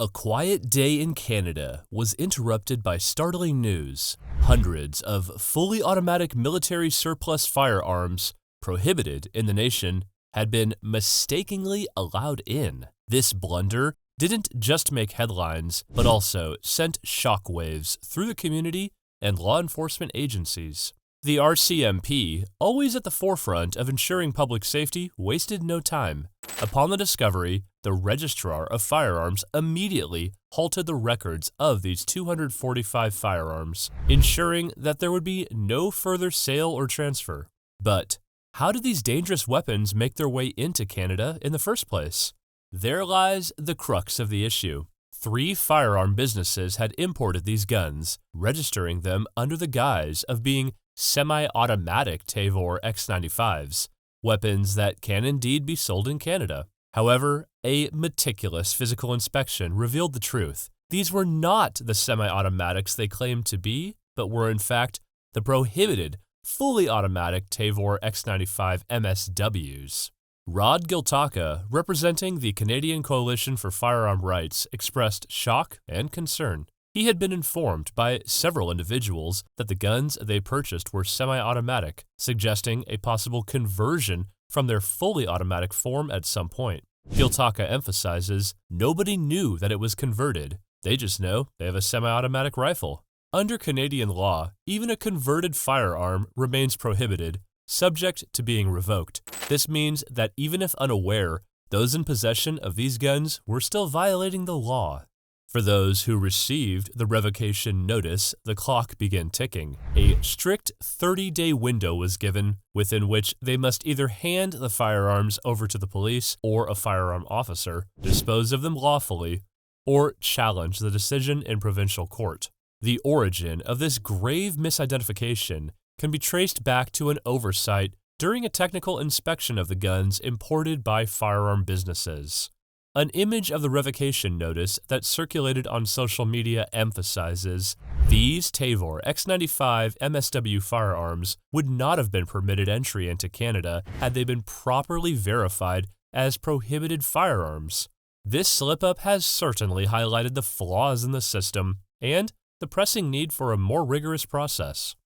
A quiet day in Canada was interrupted by startling news. Hundreds of fully automatic military surplus firearms, prohibited in the nation, had been mistakenly allowed in. This blunder didn't just make headlines, but also sent shockwaves through the community and law enforcement agencies. The RCMP, always at the forefront of ensuring public safety, wasted no time. Upon the discovery, the Registrar of Firearms immediately halted the records of these 245 firearms, ensuring that there would be no further sale or transfer. But how did these dangerous weapons make their way into Canada in the first place? There lies the crux of the issue. 3 firearm businesses had imported these guns, registering them under the guise of being semi-automatic Tavor X95s, weapons that can indeed be sold in Canada. However, a meticulous physical inspection revealed the truth. These were not the semi-automatics they claimed to be, but were in fact the prohibited, fully automatic Tavor X95 MSWs. Rod Giltaca, representing the Canadian Coalition for Firearm Rights, expressed shock and concern. He had been informed by several individuals that the guns they purchased were semi-automatic, suggesting a possible conversion from their fully automatic form at some point. Giltaca emphasizes, nobody knew that it was converted. They just know they have a semi-automatic rifle. Under Canadian law, even a converted firearm remains prohibited, subject to being revoked. This means that even if unaware, those in possession of these guns were still violating the law. For those who received the revocation notice, the clock began ticking. A strict 30-day window was given, within which they must either hand the firearms over to the police or a firearm officer, dispose of them lawfully, or challenge the decision in provincial court. The origin of this grave misidentification can be traced back to an oversight during a technical inspection of the guns imported by firearm businesses. An image of the revocation notice that circulated on social media emphasizes these Tavor X95 MSW firearms would not have been permitted entry into Canada had they been properly verified as prohibited firearms. This slip-up has certainly highlighted the flaws in the system and the pressing need for a more rigorous process.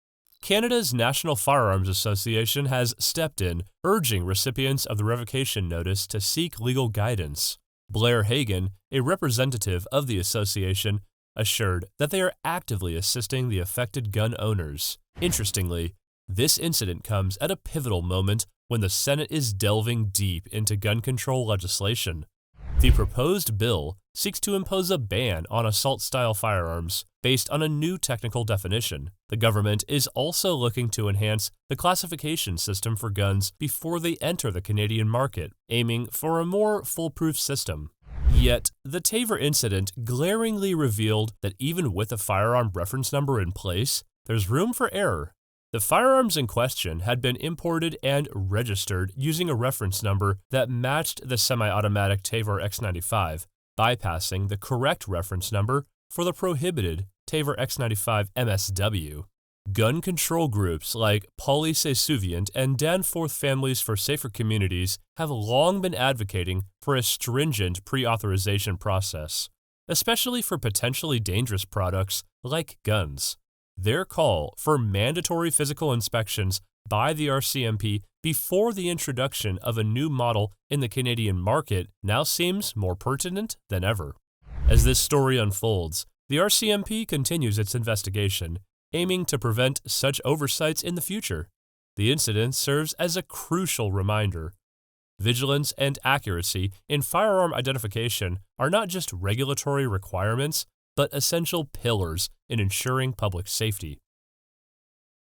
Canada's National Firearms Association has stepped in, urging recipients of the revocation notice to seek legal guidance. Blair Hagan, a representative of the association, assured that they are actively assisting the affected gun owners. Interestingly, this incident comes at a pivotal moment when the Senate is delving deep into gun control legislation. The proposed bill seeks to impose a ban on assault-style firearms based on a new technical definition. The government is also looking to enhance the classification system for guns before they enter the Canadian market, aiming for a more foolproof system. Yet, the Tavor incident glaringly revealed that even with a firearm reference number in place, there's room for error. The firearms in question had been imported and registered using a reference number that matched the semi-automatic Tavor X95, bypassing the correct reference number for the prohibited Tavor X95 MSW. Gun control groups like Police Souvient and Danforth Families for Safer Communities have long been advocating for a stringent pre-authorization process, especially for potentially dangerous products like guns. Their call for mandatory physical inspections by the RCMP before the introduction of a new model in the Canadian market now seems more pertinent than ever. As this story unfolds, the RCMP continues its investigation, aiming to prevent such oversights in the future. The incident serves as a crucial reminder. Vigilance and accuracy in firearm identification are not just regulatory requirements, but essential pillars in ensuring public safety.